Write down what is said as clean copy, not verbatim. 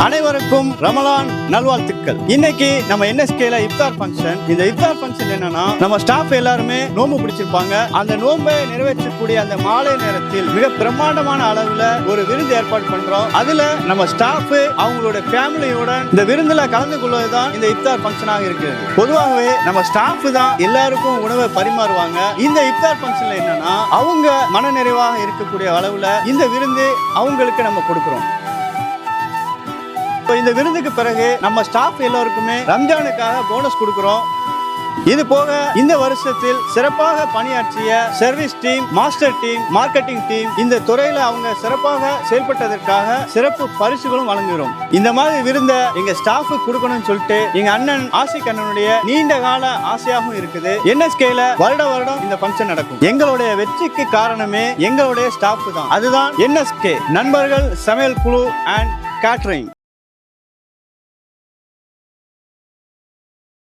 அனைவருக்கும் ரமலான் நல்வாழ்த்துக்கள். இன்னைக்கு நம்ம என்எஸ்கேல இஃப்தார் ஃபங்க்ஷன். இந்த இஃப்தார் ஃபங்க்ஷன் என்னன்னா, நம்ம ஸ்டாஃப் எல்லாருமே நோம்பு பிடிச்சிருப்பாங்க. அந்த நோம்பை நிறைவேற்றக்கூடிய அந்த மாலை நேரத்தில் மிக பிரம்மாண்டமான அளவுல ஒரு விருந்து ஏற்பாடு பண்றோம். அதுல நம்ம ஸ்டாஃப் அவங்களோட ஃபேமிலியுடன் இந்த விருந்துல கலந்து கொள்வதுதான் இந்த இஃப்தார் ஃபங்க்ஷனாக இருக்கிறது. பொதுவாகவே நம்ம ஸ்டாஃப் தான் எல்லாருக்கும் உணவை பரிமாறுவாங்க. இந்த இஃப்தார் ஃபங்க்ஷன்ல என்னன்னா, அவங்க மனநிறைவாக இருக்கக்கூடிய அளவுல இந்த விருந்து அவங்களுக்கு நம்ம கொடுக்கிறோம். இந்த விருந்துக்கு பிறகு நம்ம ஸ்டாஃப் எல்லாருக்குமே ரம்ஜானுக்காக போனஸ் கொடுக்கிறோம். இது போக இந்த வருஷத்தில் சிறப்பாக பணியாற்றிய service team, master team, marketing team, இந்த துறையில அவங்க சிறப்பாக செயல்பட்டதற்காக சிறப்பு பரிசுகளும் வழங்குகிறோம். இந்த மாதிரி விருந்த எங்க ஸ்டாஃப் கொடுக்கணும்னு சொல்லிட்டு எங்க அண்ணன் ஆசிக் அண்ணனுடைய நீண்ட கால ஆசையாகவும் இருக்குது. என்எஸ்கேல வருடம் இந்த ஃபங்க்ஷன் நடக்கும். எங்களுடைய வெற்றிக்கு காரணமே எங்களுடைய ஸ்டாஃப் தான். அதுதான் என்எஸ்கே நண்பர்கள் சமையல் குழு அண்ட் கேட்டரிங்.